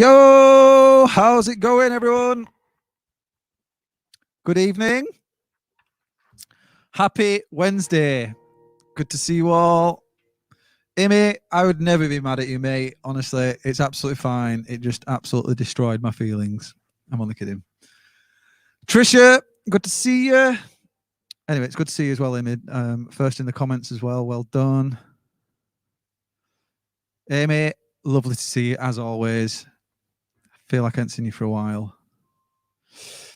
Yo, how's it going, everyone? Good evening. Happy Wednesday. Good to see you all. Amy, I would never be mad at you, mate. Honestly, it's absolutely fine. It just absolutely destroyed my feelings. I'm only kidding. Trisha, good to see you. Anyway, it's good to see you as well, Amy. First in the comments as well. Well done. Amy, lovely to see you as always. Feel like I haven't seen you for a while.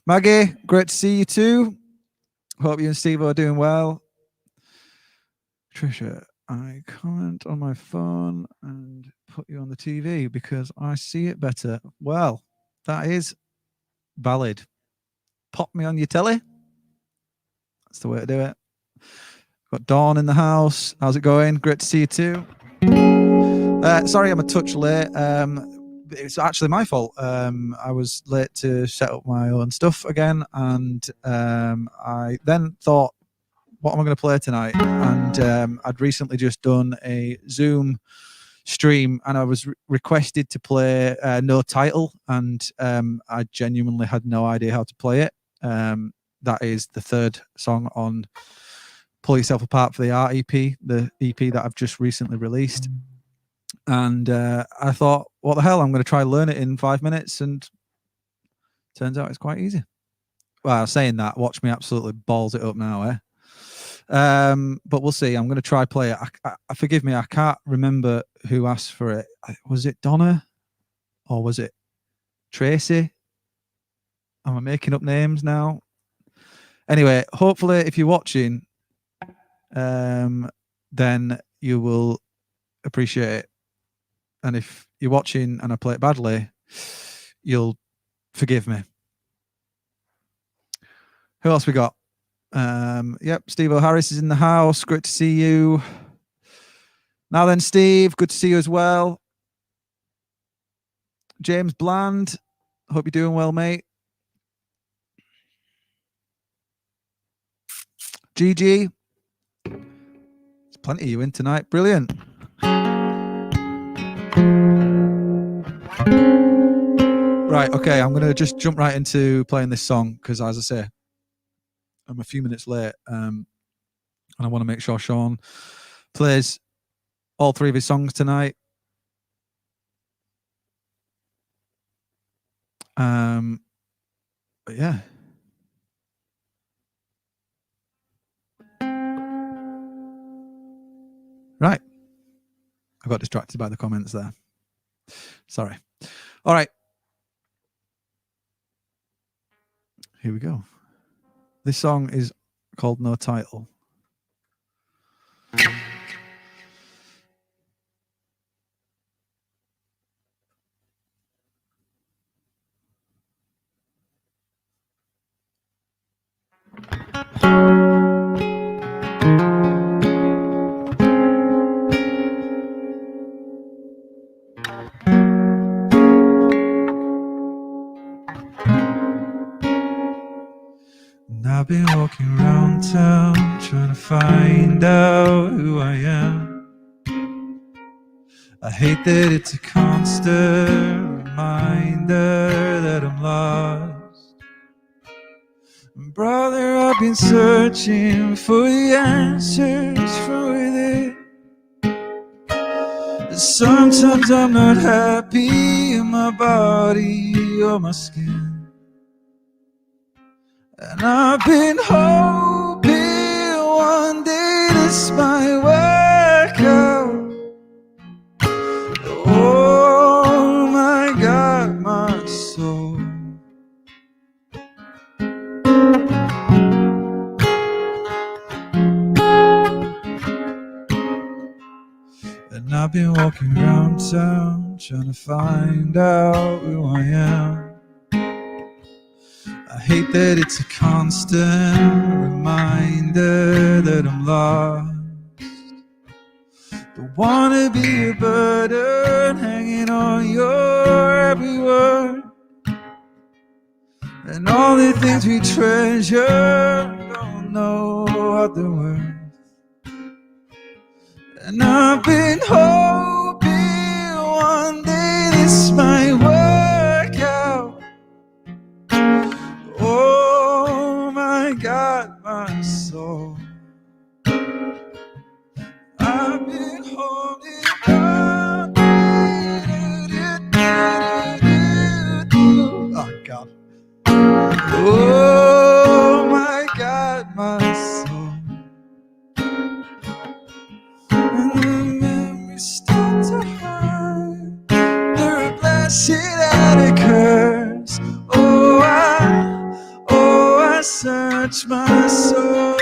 Maggie, great to see you too. Hope you and Steve are doing well. Trisha, I comment on my phone and put you on the TV because I see it better. Well, that is valid. Pop me on your telly. That's the way to do it. Got Dawn in the house. How's it going? Great to see you too. Sorry, I'm a touch late. It's actually my fault. I was late to set up my own stuff again, and I then thought, what am I going to play tonight? And I'd recently just done a Zoom stream, and I was requested to play No Title, and I genuinely had no idea how to play it. That is the third song on Pull Yourself Apart for the Art EP, the EP that I've just recently released. And I thought, what the hell, I'm going to try and learn it in 5 minutes, and turns out it's quite easy. Well, saying that, watch me absolutely balls it up now, eh? But we'll see. I'm going to try play it. I forgive me, I can't remember who asked for it. Was it Donna? Or was it Tracy? Am I making up names now? Anyway, hopefully if you're watching, then you will appreciate it. And if you're watching and I play it badly, you'll forgive me. Who else we got? Yep, Steve O'Harris is in the house. Great to see you. Now then, Steve, good to see you as well. James Bland, hope you're doing well, mate. GG. There's plenty of you in tonight. Brilliant. Right, okay, I'm going to just jump right into playing this song because, as I say, I'm a few minutes late, and I want to make sure Sean plays all three of his songs tonight. But yeah. Right. I got distracted by the comments there. Sorry. All right. Here we go. This song is called No Title. I've been walking around town trying to find out who I am. I hate that it's a constant reminder that I'm lost. Brother, I've been searching for the answers from within. Sometimes I'm not happy in my body or my skin. And I've been hoping one day this might work out. Oh my God, my soul. And I've been walking around town trying to find out who I am. I hate that it's a constant reminder that I'm lost. Don't wanna be a burden hanging on your every word. And all the things we treasure don't know what they're worth. And I've been hoping one day this might work. I've been holding on. Oh God. Oh my God, my soul. And the memories start to hide. They're a blessing and a curse. Oh, I search my soul.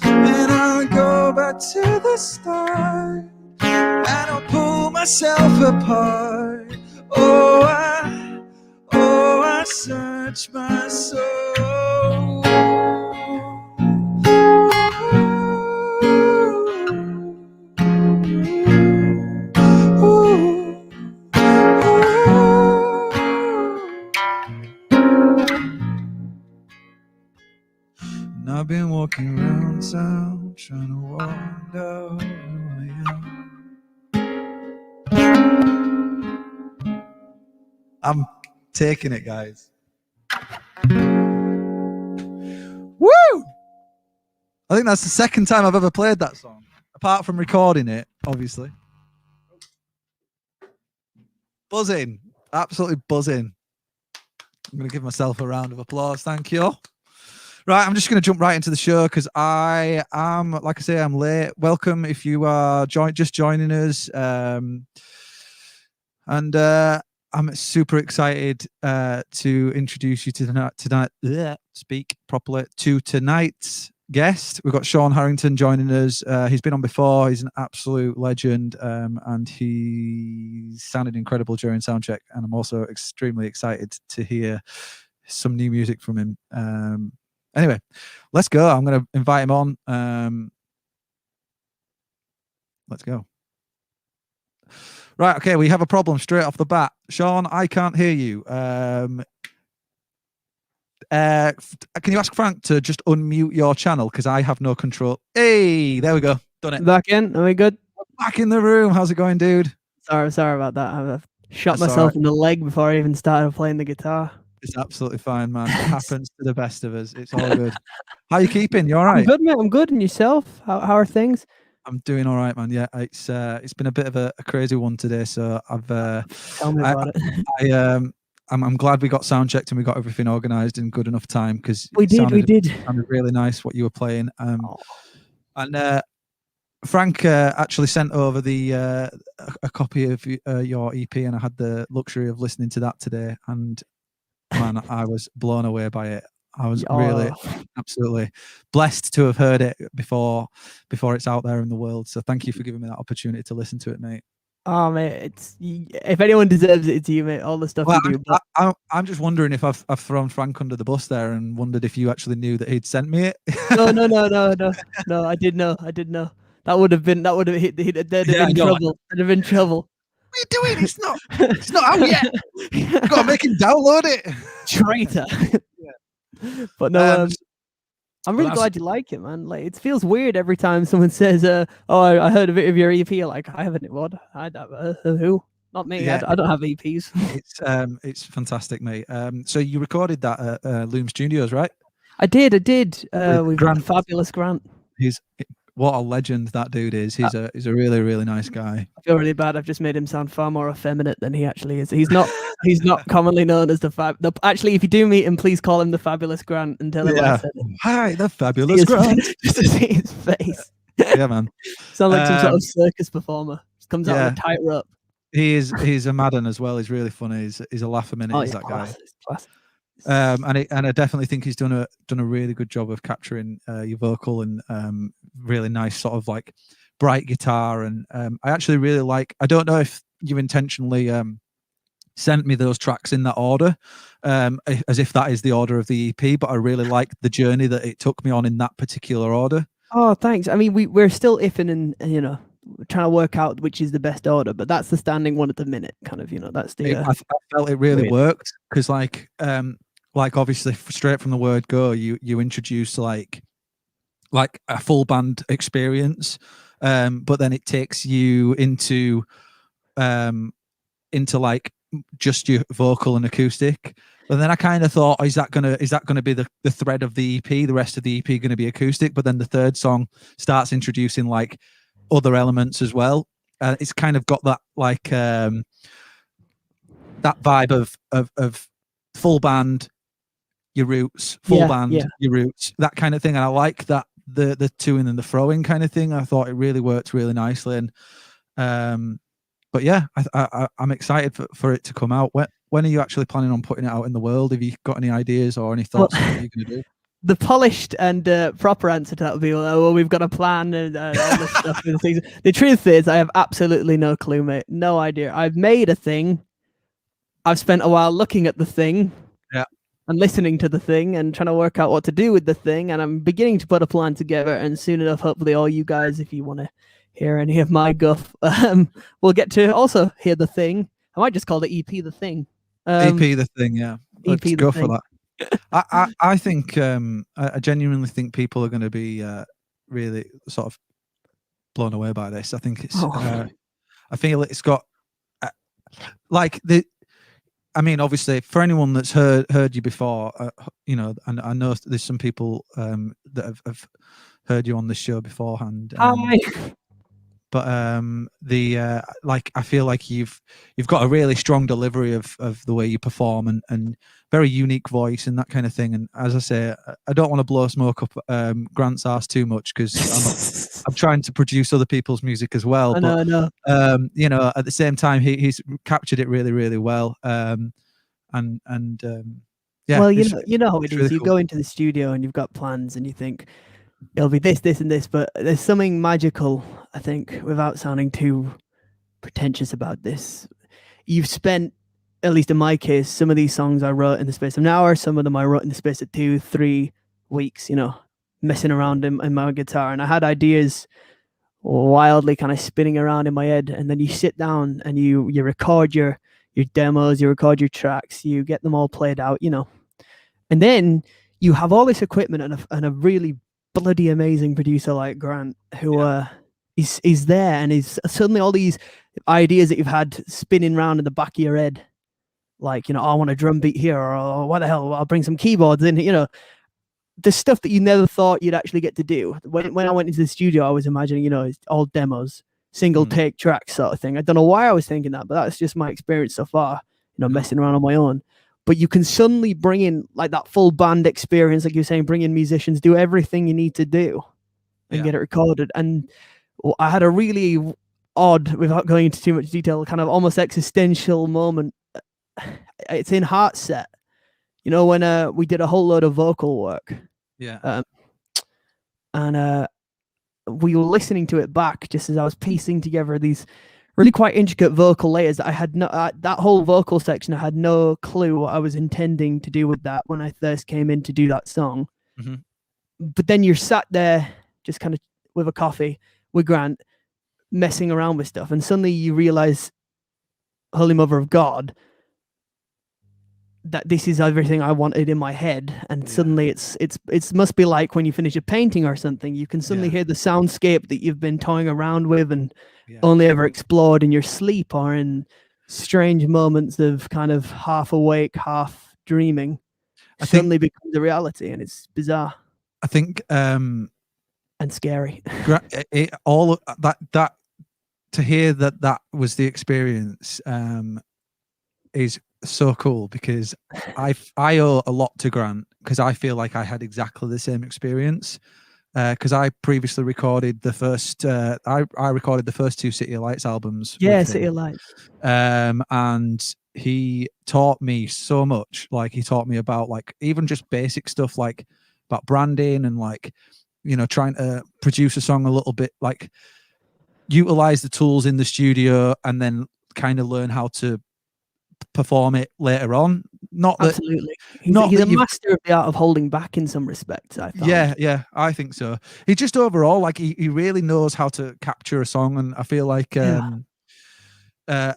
And I'll go back to the start. And I'll pull myself apart. Oh, I search my soul. And I've been walking around town trying to find out who I am. I'm taking it, guys. Woo! I think that's the second time I've ever played that song, apart from recording it, obviously. Buzzing, absolutely buzzing. I'm going to give myself a round of applause. Thank you. Right, I'm just going to jump right into the show because I am, like I say, I'm late. Welcome if you are just joining us. And I'm super excited to introduce you to tonight. Speak properly to tonight's guest. We've got Sean Harrington joining us. He's been on before. He's an absolute legend, and he sounded incredible during soundcheck. And I'm also extremely excited to hear some new music from him. Anyway, let's go. I'm going to invite him on. Let's go. Right, okay, we have a problem straight off the bat. Sean, I can't hear you. Can you ask Frank to just unmute your channel? Because I have no control. Hey, there we go. Done it. Back in? Are we good? Back in the room. How's it going, dude? Sorry about that. I've shot myself in the leg before I even started playing the guitar. It's absolutely fine, man. It happens to the best of us. It's all good. How are you keeping? You all right? I'm good, mate. I'm good. And yourself? How are things? I'm doing all right, man. Yeah, it's been a bit of a crazy one today. So I've tell me about it. I'm glad we got sound checked and we got everything organised in good enough time because we did. It sounded really nice what you were playing. And Frank actually sent over a copy of your EP, and I had the luxury of listening to that today. And man, I was blown away by it. I was really absolutely blessed to have heard it before it's out there in the world. So thank you for giving me that opportunity to listen to it, mate. Oh, mate, if anyone deserves it, it's you, mate. All the stuff you do. But I'm just wondering if I've thrown Frank under the bus there and wondered if you actually knew that he'd sent me it. No. I did know. That would have hit. There'd have been trouble. There'd have been trouble. What are you doing? It's not out yet. You've got to make him download it. Traitor. Yeah. But no, I'm really glad you like it, man. Like, it feels weird every time someone says, "Oh, I heard a bit of your EP." You're like, I haven't. What? Who? Not me. Yeah. I don't have EPs. It's fantastic, mate. So you recorded that at Loom Studios, right? I did. We've got Fabulous Grant. What a legend that dude is. He's a really, really nice guy. I feel really bad. I've just made him sound far more effeminate than he actually is. He's not commonly known as actually, if you do meet him, please call him the Fabulous Grant and tell him I said it. Hi, the Fabulous Grant. Just to see his face. Yeah, man. Sound like some sort of circus performer. Just comes out on a tightrope. He's a madden as well. He's really funny. He's a laugh a minute. He's that guy. And I definitely think he's done a really good job of capturing your vocal and really nice sort of like bright guitar. And I actually really like. I don't know if you intentionally sent me those tracks in that order, as if that is the order of the EP. But I really like the journey that it took me on in that particular order. Oh, thanks. I mean, we're still iffing and trying to work out which is the best order, but that's the standing one at the minute. Kind of, that's the. I felt it really worked because like obviously straight from the word go, you introduce like a full band experience, but then it takes you into like just your vocal and acoustic, But then I kind of thought, is that gonna be the thread of the EP? The rest of the EP gonna be acoustic? But then the third song starts introducing like other elements as well. It's kind of got that like that vibe of full band, your roots, full band, your roots, that kind of thing. And I like that the toing and the throwing kind of thing. I thought it really worked really nicely. And but yeah, I'm excited for it to come out. When are you actually planning on putting it out in the world? Have you got any ideas or any thoughts on what you're going to do? The polished and proper answer to that would be, well, we've got a plan and all this stuff. The truth is, I have absolutely no clue, mate. No idea. I've made a thing. I've spent a while looking at the thing. Yeah. And listening to the thing and trying to work out what to do with the thing. And I'm beginning to put a plan together. And soon enough, hopefully all you guys, if you want to hear any of my guff, we'll get to also hear the thing. I might just call the EP the thing. EP the thing, yeah. Let's EP go thing. for that. I think I genuinely think people are going to be really sort of blown away by this. I think it's I feel it's got like I mean, obviously, for anyone that's heard you before, you know, and I know there's some people that have heard you on this show beforehand. But like I feel like you've got a really strong delivery of the way you perform and very unique voice and that kind of thing. And as I say, I don't want to blow smoke up Grant's arse too much because I'm trying to produce other people's music as well. I know. You know, at the same time, he's captured it really, really well. Yeah. Well, you know how it is. Really you cool. Go into the studio and you've got plans and you think it'll be this, and this, but there's something magical, I think, without sounding too pretentious about this. You've spent, at least in my case, some of these songs I wrote in the space of an hour, some of them I wrote in the space of 2-3 weeks, you know, messing around in my guitar. And I had ideas wildly kind of spinning around in my head. And then you sit down and you record your demos, you record your tracks, you get them all played out, you know. And then you have all this equipment and a really bloody amazing producer like Grant who is there and is suddenly all these ideas that you've had spinning around in the back of your head, like, you know, I want a drum beat here, or what the hell, I'll bring some keyboards in, you know, the stuff that you never thought you'd actually get to do. When I went into the studio, I was imagining, you know, all demos, single take tracks sort of thing. I don't know why I was thinking that, but that's just my experience so far, you know, messing around on my own. But you can suddenly bring in like that full band experience, like you're saying, bring in musicians, do everything you need to do and get it recorded. And I had a really odd, without going into too much detail, kind of almost existential moment. It's in Heartset, you know, when we did a whole load of vocal work. Yeah. And we were listening to it back just as I was piecing together these really quite intricate vocal layers that I had no, that whole vocal section, I had no clue what I was intending to do with that when I first came in to do that song. Mm-hmm. But then you're sat there just kind of with a coffee with Grant, messing around with stuff. And suddenly you realize, Holy Mother of God, that this is everything I wanted in my head. And suddenly it's must be like when you finish a painting or something, you can suddenly hear the soundscape that you've been toying around with and only ever explored in your sleep or in strange moments of kind of half awake, half dreaming. Suddenly becomes a reality, and it's bizarre. I think and scary. All of that to hear that was the experience is so cool, because I owe a lot to Grant, because I feel like I had exactly the same experience. Because I previously recorded the first, I recorded the first 2 City of Lights albums. Yeah, City of Lights. And he taught me so much. Like, he taught me about, like, even just basic stuff, like about branding and, like, you know, trying to produce a song a little bit, like utilize the tools in the studio and then kind of learn how to perform it later on. Not that, absolutely. He's a master of the art of holding back in some respects, I found. Yeah, I think so. He just overall, like, he really knows how to capture a song, and I feel like did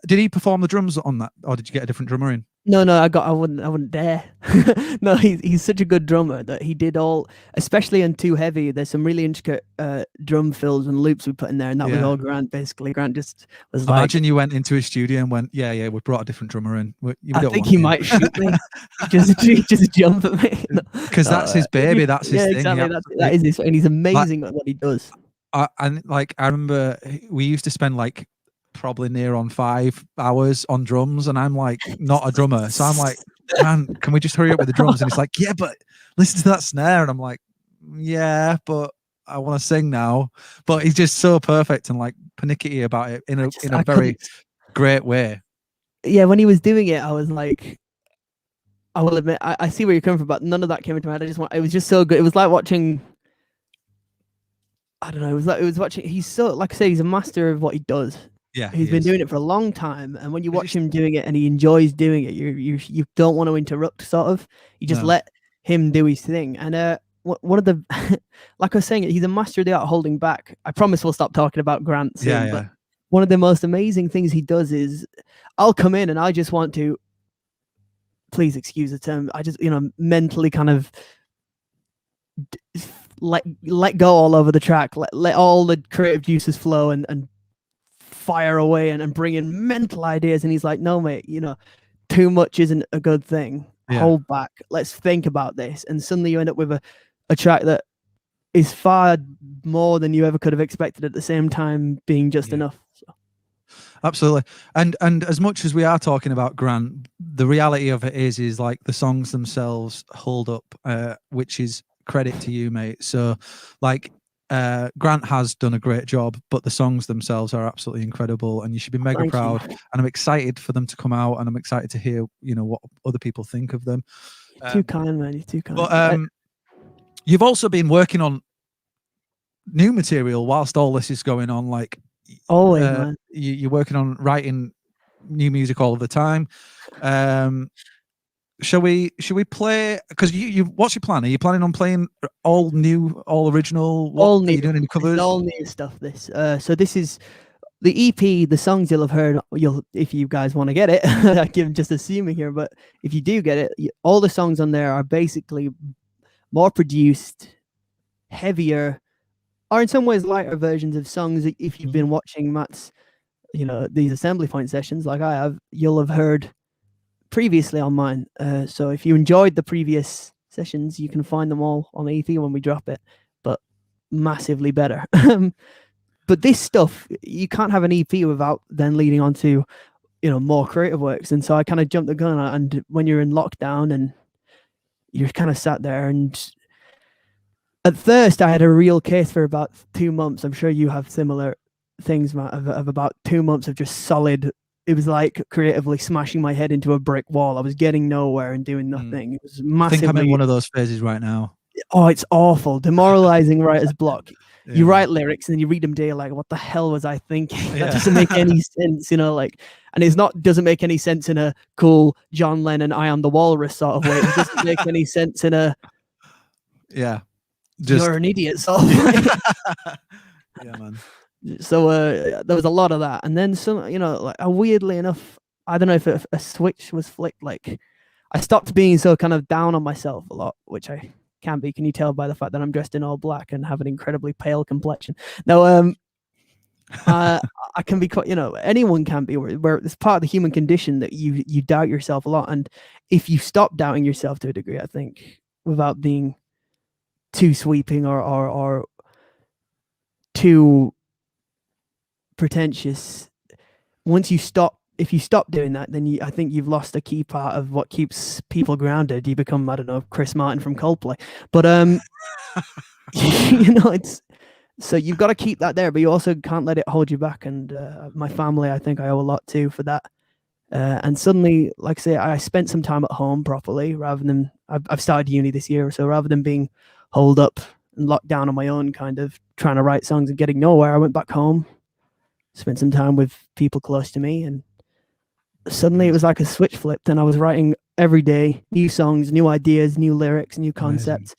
he perform the drums on that, or did you get a different drummer in? No, I wouldn't dare. No, he's such a good drummer that he did all, especially in Too Heavy. There's some really intricate drum fills and loops we put in there, and that was all Grant. Basically, Grant just was Imagine you went into his studio and went, "Yeah, we brought a different drummer in." I think he might shoot me. just jump at me because that's his baby. That's his thing. Exactly. That is his, and he's amazing at what he does. And like I remember, we used to spend like probably near on 5 hours on drums, and I'm like not a drummer, so I'm like, man, can we just hurry up with the drums? And he's like, yeah, but listen to that snare, and I'm like, yeah, but I want to sing now. But he's just so perfect and like pernickety about it in a very great way. Yeah, when he was doing it, I was like, I will admit, I see where you're coming from, but none of that came into my head. It was just so good. It was like watching, I don't know, it was watching, he's so, like I say, he's a master of what he does. Yeah, he's been doing it for a long time, and when you watch him doing it and he enjoys doing it, you don't want to interrupt, sort of. You just let him do his thing. And one of the, like I was saying, he's a master of the art of holding back. I promise we'll stop talking about Grant soon, but one of the most amazing things he does is, I'll come in and I just want to, please excuse the term, I just, mentally kind of let go all over the track, let all the creative juices flow and fire away and bring in mental ideas. And he's like, no, mate, too much isn't a good thing. Hold back. Let's think about this. And suddenly you end up with a track that is far more than you ever could have expected, at the same time being just enough. So. Absolutely. And as much as we are talking about Grant, the reality of it is like the songs themselves hold up, which is credit to you, mate. So like Grant has done a great job, but the songs themselves are absolutely incredible, and you should be mega proud. And I'm excited for them to come out, and I'm excited to hear what other people think of them. Too kind, man. You're too kind. But you've also been working on new material whilst all this is going on. Like always, man. You're working on writing new music all the time. Should we play? Because you what's your plan? Are you planning on playing all new, all original? All new. Are you doing any covers? All new stuff. So this is the EP. The songs you'll have heard. If you guys want to get it. I'm just assuming here, but if you do get it, all the songs on there are basically more produced, heavier, or in some ways lighter versions of songs. If you've been watching Matt's, these assembly point sessions like I have, you'll have heard previously on mine. So if you enjoyed the previous sessions, you can find them all on the EP when we drop it, but massively better. But this stuff, you can't have an EP without then leading on to, more creative works. And so I kind of jumped the gun, and when you're in lockdown and you're kind of sat there, and at first I had a real case for about 2 months. I'm sure you have similar things, Matt, of about 2 months of just solid. It was like creatively smashing my head into a brick wall. I was getting nowhere and doing nothing. It was massively. I think I'm in one of those phases right now. Oh, it's awful. Demoralizing writer's block. Yeah. You write lyrics and then you read them day, like, what the hell was I thinking? That doesn't make any sense, and it's doesn't make any sense in a cool John Lennon, I Am the Walrus sort of way. It doesn't make any sense in a, you're an idiot sort of way. Yeah, man. So there was a lot of that, and then some, weirdly enough, I don't know if a switch was flicked. Like, I stopped being so kind of down on myself a lot, which I can be. Can you tell by the fact that I'm dressed in all black and have an incredibly pale complexion? No, I can be quite, anyone can be. Where it's part of the human condition that you doubt yourself a lot, and if you stop doubting yourself to a degree, I think, without being too sweeping or too pretentious, if you stop doing that, then I think you've lost a key part of what keeps people grounded. You become, I don't know, Chris Martin from Coldplay, but it's, so you've got to keep that there, but you also can't let it hold you back. And my family, I think I owe a lot to for that. And suddenly, like I say, I spent some time at home properly, rather than I've started uni this year, so rather than being holed up and locked down on my own, kind of trying to write songs and getting nowhere, I went back home, spent some time with people close to me, and suddenly it was like a switch flipped, and I was writing every day, new songs, new ideas, new lyrics, new concepts.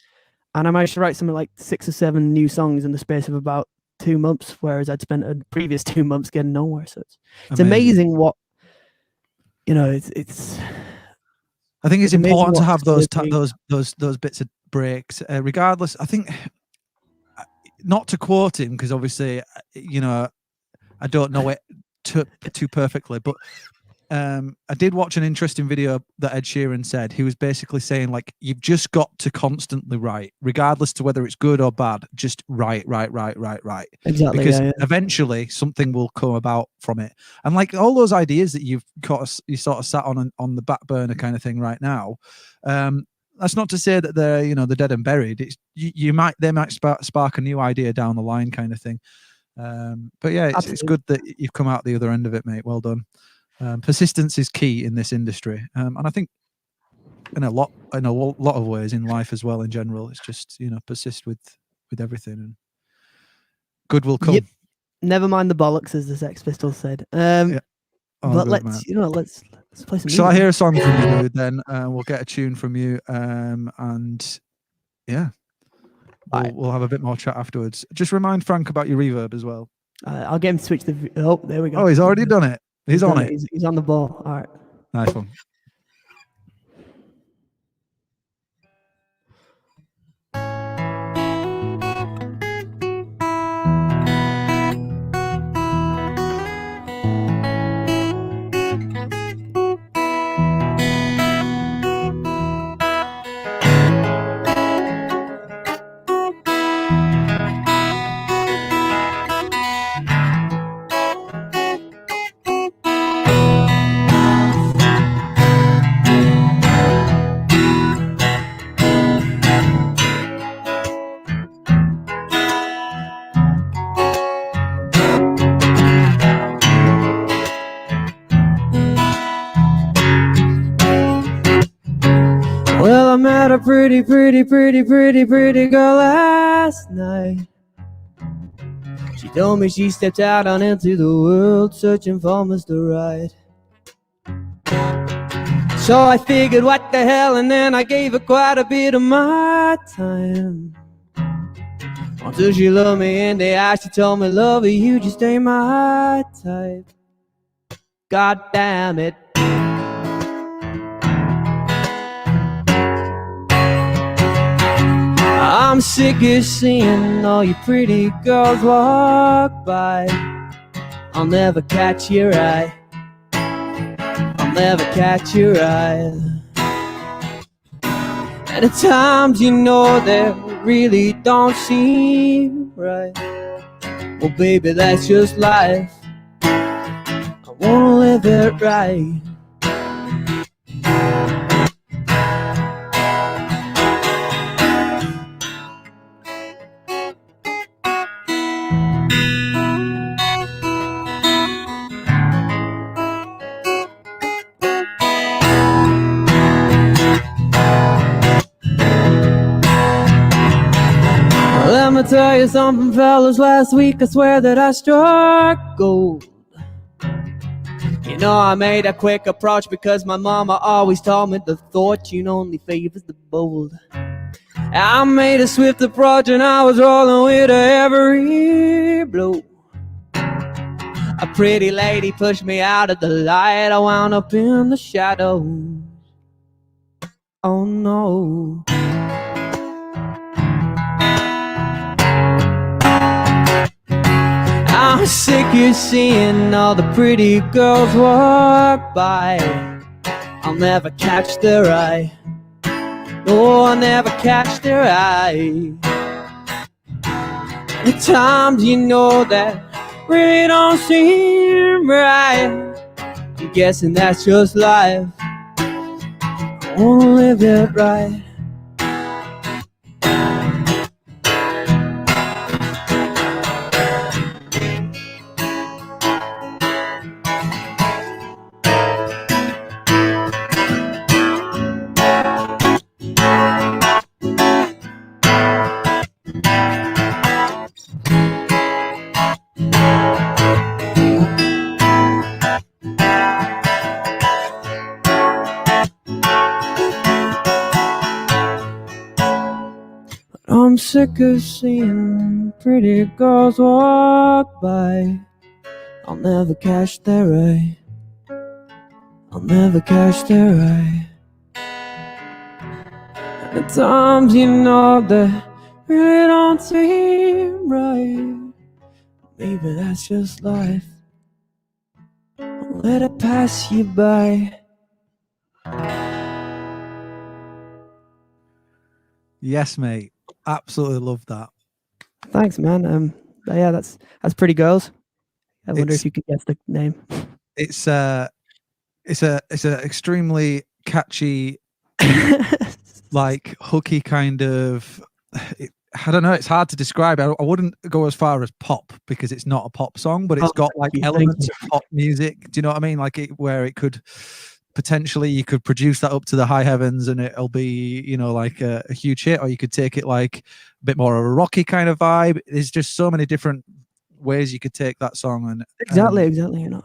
And I managed to write something like 6 or 7 new songs in the space of about 2 months, whereas I'd spent the previous 2 months getting nowhere. So it's amazing what, it's I think it's important to have those bits of breaks, regardless. I think, not to quote him, because obviously, you know, I don't know it too perfectly, but I did watch an interesting video that Ed Sheeran said. He was basically saying, like, you've just got to constantly write, regardless to whether it's good or bad. Just write. Exactly. Because eventually something will come about from it. And like all those ideas that you sort of sat on the back burner kind of thing right now. That's not to say that they're dead and buried. It's they might spark a new idea down the line, kind of thing. But yeah, it's good that you've come out the other end of it, mate. Well done. Persistence is key in this industry, and I think in a lot of ways in life as well. In general, it's just persist with everything, and good will come. Yep. Never mind the bollocks, as the Sex Pistols said. Yeah. But let's play some music. Shall I hear a song from you, dude? Then we'll get a tune from you, and yeah, we'll have a bit more chat afterwards. Just remind Frank about your reverb as well. I'll get him to switch the. Oh, there we go. Oh, he's already done it. He's on it. He's on the ball. All right. Nice one. Well, I met a pretty girl last night. She told me she stepped out on into the world searching for Mr. Right. So I figured, what the hell, and then I gave her quite a bit of my time. Until she looked me in the eye, she told me, "Lover, you just ain't my type." God damn it. I'm sick of seeing all you pretty girls walk by. I'll never catch your eye. I'll never catch your eye. And at times you know that really don't seem right. Well, baby, that's just life. I wanna live it right. Let me tell you something, fellas. Last week I swear that I struck gold. You know, I made a quick approach because my mama always told me the fortune only favors the bold. I made a swift approach and I was rolling with every blow. A pretty lady pushed me out of the light. I wound up in the shadows. Oh no. I'm sick of seeing all the pretty girls walk by. I'll never catch their eye. No, I'll never catch their eye. At times you know that really don't seem right. I'm guessing that's just life. I wanna live it right. I'm sick of seeing pretty girls walk by. I'll never catch their eye. I'll never catch their eye. At times you know that really don't seem right. Maybe that's just life. Let it pass you by. Yes, mate. Absolutely love that. Thanks, man. Yeah, that's Pretty Girls. I wonder if you could guess the name. It's a extremely catchy, like hooky kind of. I don't know. It's hard to describe. I wouldn't go as far as pop because it's not a pop song, but it's got like elements of pop music. Do you know what I mean? Like where it could potentially, you could produce that up to the high heavens and it'll be, you know, like a huge hit, or you could take it like a bit more of a rocky kind of vibe. There's just so many different ways you could take that song. And exactly. You know,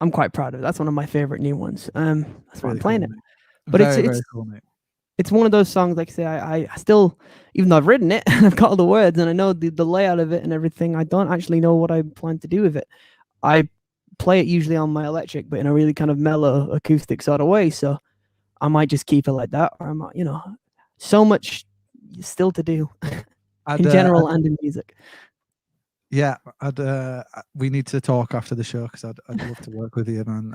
I'm quite proud of it. That's one of my favorite new ones. That's why really I'm playing cool, it. But very, very cool, mate. It's one of those songs, like I say, I still, even though I've written it and I've got all the words and I know the layout of it and everything, I don't actually know what I plan to do with it. I play it usually on my electric, but in a really kind of mellow acoustic sort of way. So I might just keep it like that, or I might, you know, so much still to do in general and in music. Yeah, we need to talk after the show because I'd love to work with you, man.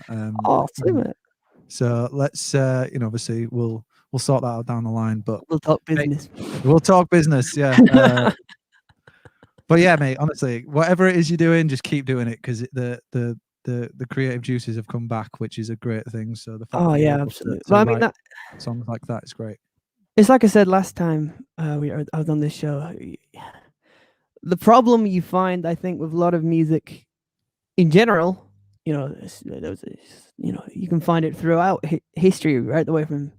So let's, you know, obviously we'll sort that out down the line, but we'll talk business. We'll talk business, yeah. But yeah, mate, honestly, whatever it is you're doing, just keep doing it because the creative juices have come back, which is a great thing. So the fact absolutely. Well, I mean, that songs like that is great. It's like I said last time I was on this show. The problem you find, I think, with a lot of music in general, you know, you can find it throughout history, right the way from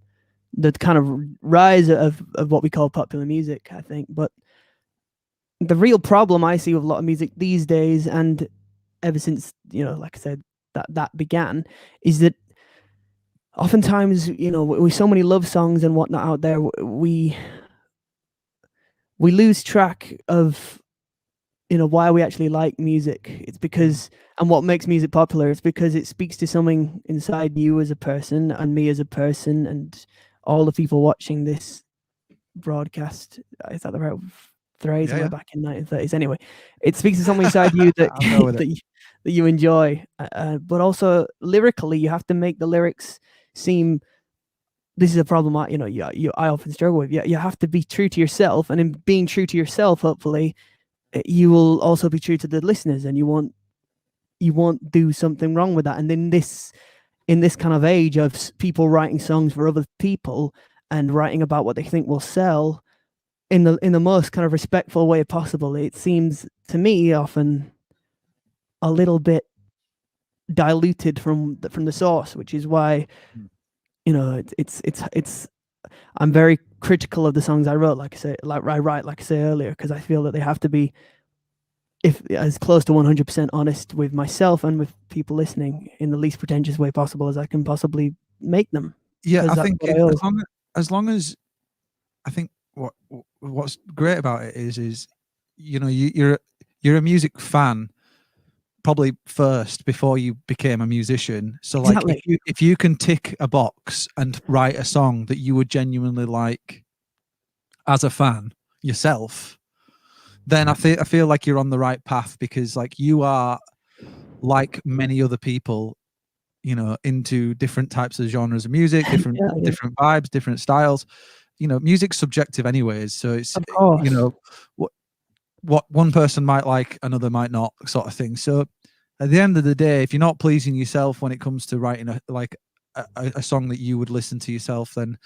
the kind of rise of what we call popular music, I think. But the real problem I see with a lot of music these days, and ever since, you know, like I said, that began, is that oftentimes, you know, with so many love songs and whatnot out there, we lose track of, you know, why we actually like music. It's because, and what makes music popular, it's because it speaks to something inside you as a person and me as a person and all the people watching this broadcast. Is that the right phrase? Am I back in 1930s? Anyway, it speaks to something inside you that that you enjoy, but also lyrically, you have to make the lyrics seem. This is a problem I often struggle with. You have to be true to yourself, and in being true to yourself, hopefully, you will also be true to the listeners, and you won't do something wrong with that. And in this kind of age of people writing songs for other people and writing about what they think will sell in the most kind of respectful way possible, it seems to me often a little bit diluted from the source, which is why, you know, it's I'm very critical of the songs I wrote, like I say earlier, because I feel that they have to be as close to 100% honest with myself and with people listening in the least pretentious way possible as I can possibly make them. Yeah, I think as long as I think what's great about it is you know, you're a music fan probably first before you became a musician. So like if you can tick a box and write a song that you would genuinely like as a fan yourself, then I feel like you're on the right path, because like you are, like many other people, you know, into different types of genres of music, different vibes, different styles. You know, music's subjective anyways, so it's, you know, what one person might like, another might not, sort of thing. So at the end of the day, if you're not pleasing yourself when it comes to writing a song that you would listen to yourself, then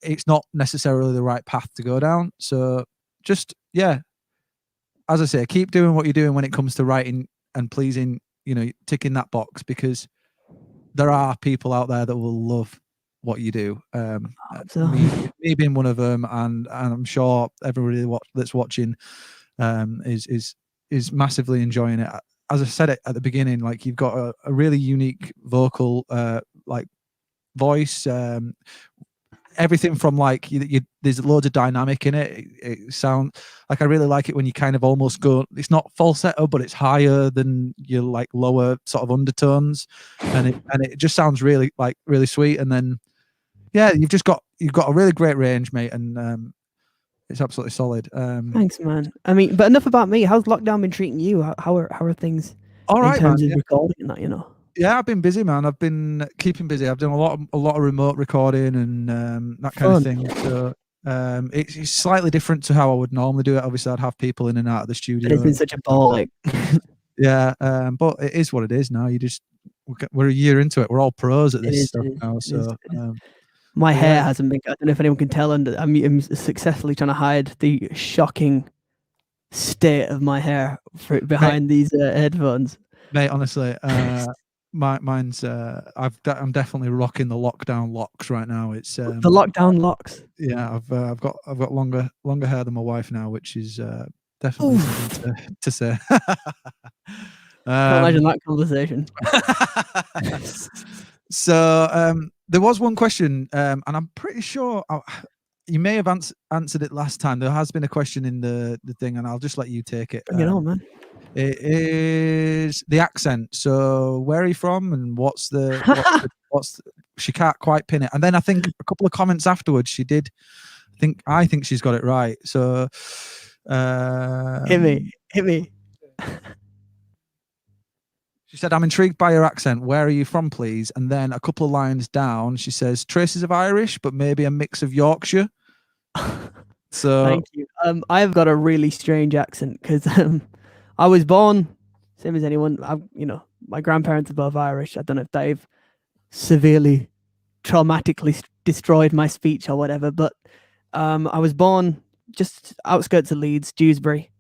it's not necessarily the right path to go down. So just, yeah, as I say, keep doing what you're doing when it comes to writing and pleasing, you know, ticking that box, because there are people out there that will love what you do. Me being one of them, and I'm sure everybody that's watching is massively enjoying it. As I said it at the beginning, like, you've got a really unique vocal like voice, everything from like there's loads of dynamic in it. It sound like, I really like it when you kind of almost go, it's not falsetto, but it's higher than your like lower sort of undertones, and it just sounds really sweet. And then yeah, you've you've got a really great range, mate, and it's absolutely solid. Thanks, man. I mean, but enough about me. How's lockdown been treating you? How are things all right, in terms man, of recording and that? Yeah, I've been busy, man. I've been keeping busy. I've done a lot of remote recording and that kind of thing. So it's slightly different to how I would normally do it. Obviously, I'd have people in and out of the studio. It's been such a ball, like. Yeah, but it is what it is now. We're a year into it. We're all pros at this stuff now. So my hair hasn't been. I don't know if anyone can tell, and I'm successfully trying to hide the shocking state of my hair behind these headphones. Mate, honestly, mine's. I'm definitely rocking the lockdown locks right now. It's the lockdown locks. Yeah, I've got longer hair than my wife now, which is definitely something to say. Can't imagine that conversation. So there was one question, and I'm pretty sure you may have answered it last time. There has been a question in the thing, and I'll just let you take it. Bring it on, man. It is the accent. So where are you from, and what's she can't quite pin it. And then I think a couple of comments afterwards she did. I think she's got it right. So hit me. She said, I'm intrigued by your accent. Where are you from, please? And then a couple of lines down, she says, traces of Irish, but maybe a mix of Yorkshire. So thank you. I've got a really strange accent because I was born, same as anyone. My grandparents are both Irish. I don't know if they've severely traumatically destroyed my speech or whatever, but I was born just outskirts of Leeds, Dewsbury,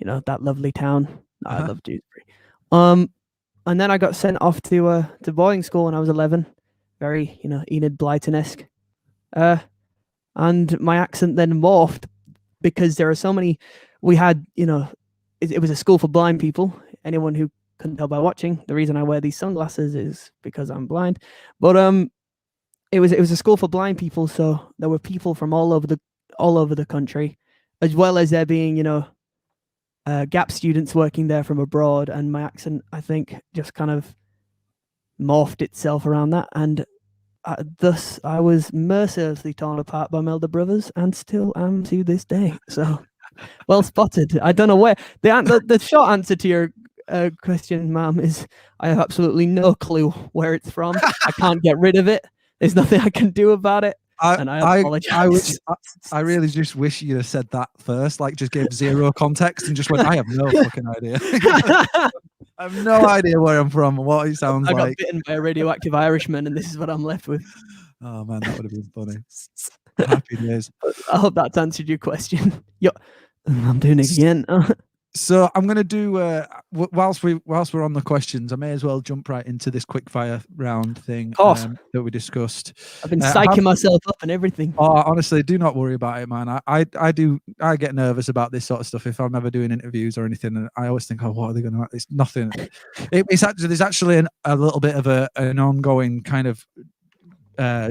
that lovely town. I love Dewsbury. And then I got sent off to boarding school when I was 11, very Enid Blyton-esque, and my accent then morphed because there are so many. We had it was a school for blind people. Anyone who couldn't tell by watching, the reason I wear these sunglasses is because I'm blind. But it was a school for blind people, so there were people from all over the country, as well as there being gap students working there from abroad, and my accent, I think, just kind of morphed itself around that, and thus I was mercilessly torn apart by my elder brothers, and still am to this day. So, well spotted. I don't know where the short answer to your question, ma'am, is I have absolutely no clue where it's from. I can't get rid of it. There's nothing I can do about it. And I apologize. I really just wish you'd have said that first, like just gave zero context and just went, I have no fucking idea. I have no idea where I'm from, what he sounds like. I got bitten by a radioactive Irishman, and this is what I'm left with. Oh man, that would have been funny. Happy days. I hope that's answered your question. I'm doing it again. So I'm going to do, whilst we're on the questions, I may as well jump right into this quickfire round thing that we discussed. I've been psyching myself up and everything. Oh, honestly, do not worry about it, man. I get nervous about this sort of stuff if I'm ever doing interviews or anything, and I always think, oh, what are they going to? It's nothing. There's actually a little bit of an ongoing kind of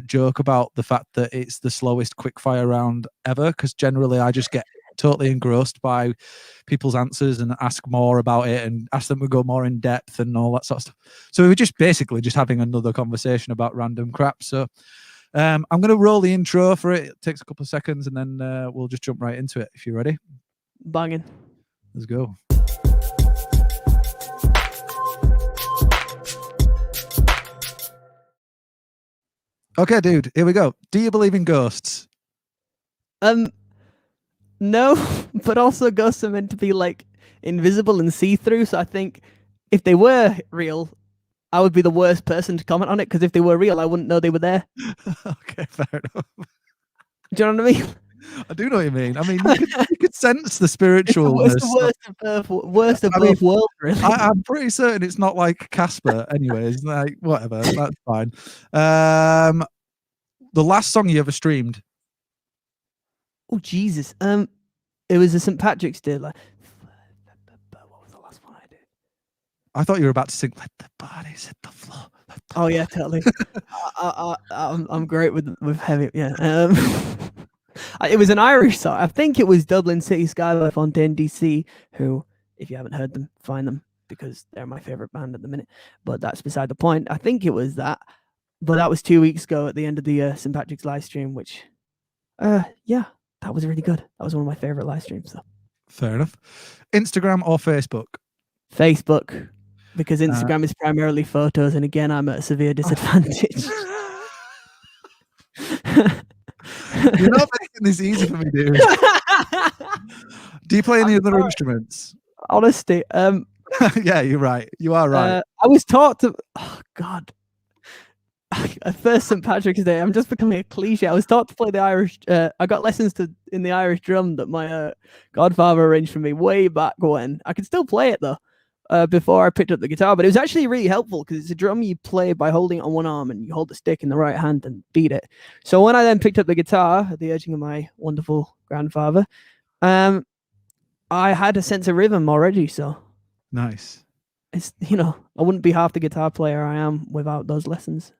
joke about the fact that it's the slowest quickfire round ever, because generally I just get totally engrossed by people's answers and ask more about it and ask them to go more in depth and all that sort of stuff. So we were just basically just having another conversation about random crap. So I'm going to roll the intro for it. It takes a couple of seconds, and then we'll just jump right into it if you're ready. Banging. Let's go. Okay, dude, here we go. Do you believe in ghosts? No, but also ghosts are meant to be like invisible and see-through, so I think if they were real, I would be the worst person to comment on it, because if they were real, I wouldn't know they were there. Okay, fair enough. Do you know what I mean? I do know what you mean. I mean, you could sense the spiritualness. It's the worst of both worlds, really. I'm pretty certain it's not like Casper, anyways. Like, whatever, that's fine. The last song you ever streamed? Oh Jesus! It was a St. Patrick's Day. Like, what was the last one I did? I thought you were about to sing "Let the Bodies Hit the Floor." Oh yeah, totally. I'm great with heavy. Yeah. It was an Irish song. I think it was Dublin City Sky by Fontaine DC. Who, if you haven't heard them, find them, because they're my favorite band at the minute. But that's beside the point. I think it was that. But that was 2 weeks ago at the end of the St. Patrick's live stream, which, yeah, that was really good. That was one of my favorite live streams. So. Fair enough. Instagram or Facebook? Facebook, because Instagram is primarily photos, and again, I'm at a severe disadvantage. You're not making this easy for me, dude. Do you play any other instruments? Honesty. Yeah, you're right. You are right. I was taught to. Oh God. At first St. Patrick's Day, I'm just becoming a cliche. I was taught to play the Irish. I got lessons in the Irish drum that my godfather arranged for me way back when. I could still play it though. Before I picked up the guitar, but it was actually really helpful because it's a drum you play by holding it on one arm and you hold the stick in the right hand and beat it. So when I then picked up the guitar at the urging of my wonderful grandfather, I had a sense of rhythm already. So nice. It's I wouldn't be half the guitar player I am without those lessons.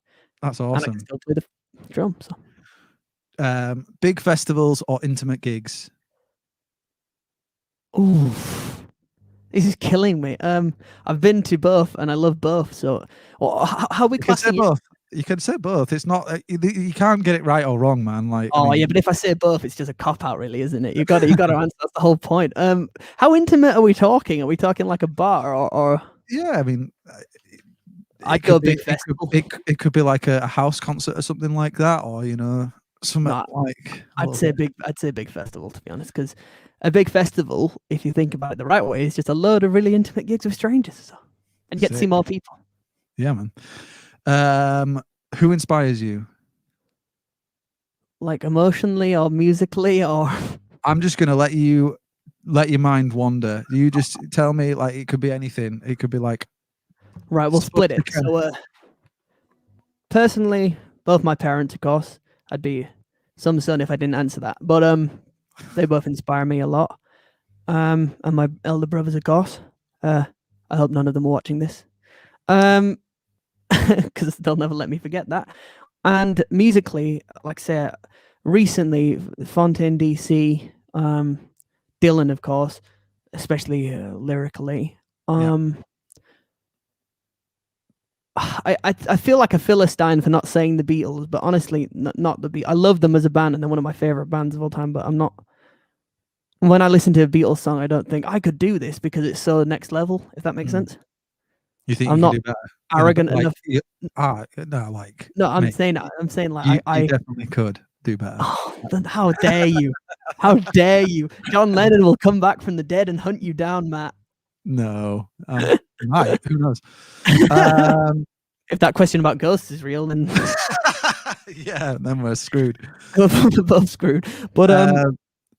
That's awesome. And I can still play the drum. So. Big festivals or intimate gigs? Ooh. This is killing me. I've been to both, and I love both. So, how we class both? You can say both. It's not you can't get it right or wrong, man. Like, yeah, but if I say both, it's just a cop out, really, isn't it? You got to answer. That's the whole point. How intimate are we talking? Are we talking like a bar or? Yeah, I mean, I'd go big festival. It could be like a house concert or something like that, or something like. I'd say big festival, to be honest, because a big festival, if you think about it the right way, is just a load of really intimate gigs with strangers, so, and get to see more people. Yeah, man. Who inspires you? Like emotionally or musically, or? I'm just gonna let your mind wander. You just tell me, like, it could be anything. It could be like. Right, we'll split it. So, personally, both my parents, of course. I'd be some son if I didn't answer that, but they both inspire me a lot. And my elder brothers, of course. I hope none of them are watching this, because they'll never let me forget that. And musically, like I say, recently, Fontaine DC, Dylan, of course, especially lyrically. I feel like a Philistine for not saying the Beatles, but honestly, not the Beatles. I love them as a band, and they're one of my favorite bands of all time. But I'm not. When I listen to a Beatles song, I don't think I could do this because it's so next level. If that makes sense. You think I'm you not do better? Arrogant enough. No, I'm saying like I definitely could do better. Oh, how dare you? How dare you? John Lennon will come back from the dead and hunt you down, Matt. No, might. Who knows? If that question about ghosts is real, then yeah, then we're screwed. We're both screwed. But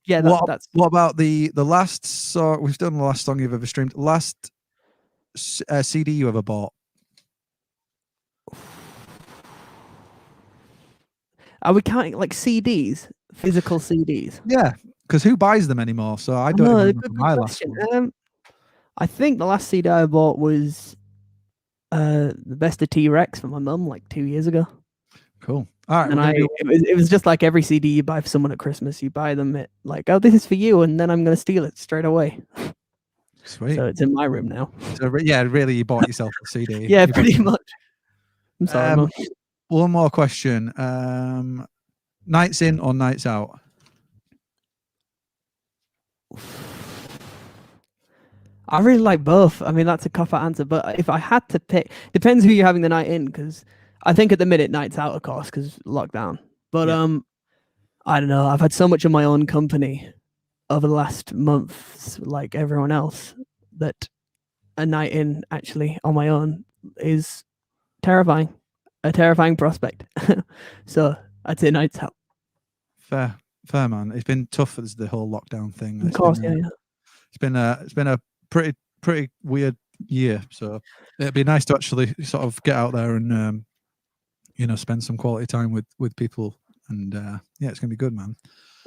yeah, that's. What about the last song? We've done the last song you've ever streamed. Last CD you ever bought? Are we counting like CDs, physical CDs? Yeah, because who buys them anymore? So I don't remember my last one. I think the last CD I bought was the Best of T-Rex for my mum like 2 years ago. Cool. All right. And it was just like every CD you buy for someone at Christmas, you buy them it like, oh, this is for you, and then I'm going to steal it straight away. Sweet. So it's in my room now. So yeah, really, you bought yourself a CD. Yeah, pretty much. I'm sorry, Mum. One more question. Nights in or nights out? I really like both. I mean, that's a cop-out answer, but if I had to pick, depends who you're having the night in, because I think at the minute nights out, of course, because lockdown. But I don't know. I've had so much of my own company over the last month, like everyone else, that a night in actually on my own is terrifying, a terrifying prospect. So I'd say nights out. Fair, man. It's been tough as the whole lockdown thing. Of course, yeah. It's been a pretty weird year. So it'd be nice to actually sort of get out there and spend some quality time with people. And yeah, it's gonna be good, man.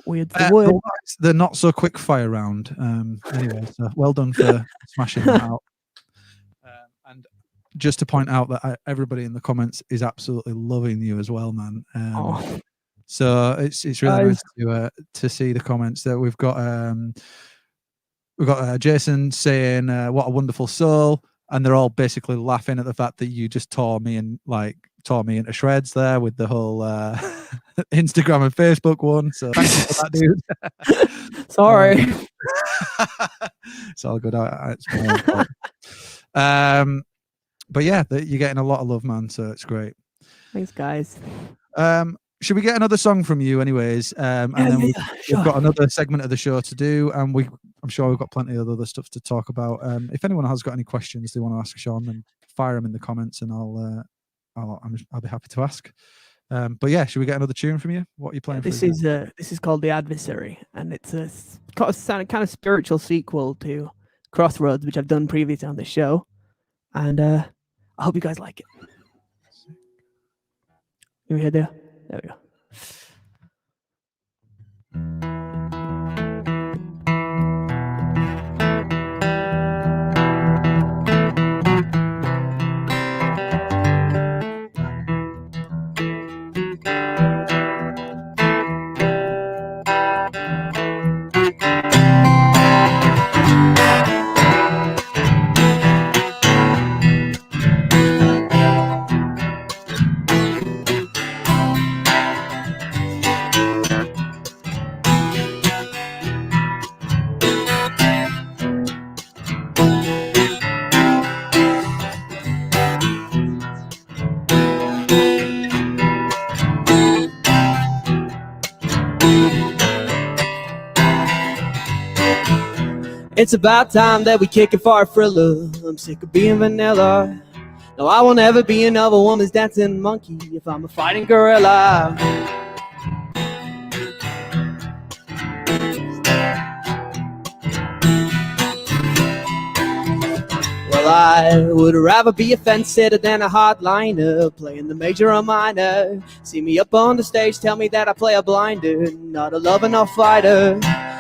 Weird's the word. The not so quick fire round. Anyway, so well done for smashing that out. And just to point out that everybody in the comments is absolutely loving you as well, man. So it's really nice to see the comments that we've got. We've got Jason saying, "What a wonderful soul," and they're all basically laughing at the fact that you just tore me and like tore me into shreds there with the whole Instagram and Facebook one. So thank you for that, dude. Sorry. It's all good. It's my own fault. But yeah, you're getting a lot of love, man. So it's great. Thanks, guys. Should we get another song from you, anyways? And then we've got another segment of the show to do, and I'm sure we've got plenty of other stuff to talk about. If anyone has got any questions they want to ask Sean, then fire them in the comments, and I'll be happy to ask. But yeah, should we get another tune from you? What are you playing? This is called The Adversary, and it's a kind of spiritual sequel to Crossroads, which I've done previously on the show, and I hope you guys like it. Can we hear there? There we go. It's about time that we kick it for a thriller. I'm sick of being vanilla. No, I will never be another woman's dancing monkey if I'm a fighting gorilla. Well, I would rather be a fence sitter than a hardliner, playing the major or minor. See me up on the stage, tell me that I play a blinder, not a lover nor fighter.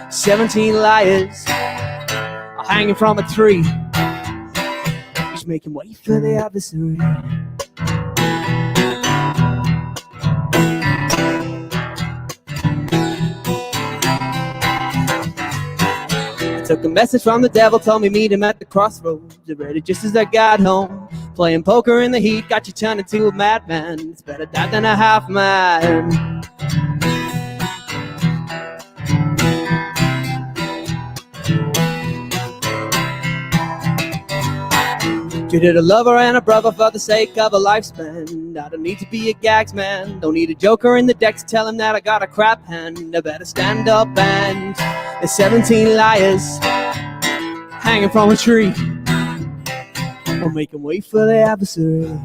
17 liars hanging from a tree, just making way for the adversary. I took a message from the devil, told me meet him at the crossroads. I read it just as I got home. Playing poker in the heat got you turned into a madman. It's better that than a half man. Treated a lover and a brother for the sake of a lifespan. I don't need to be a gags man. Don't need a joker in the deck to tell him that I got a crap hand. I better stand up and there's 17 liars hanging from a tree. I'll make them wait for the adversary.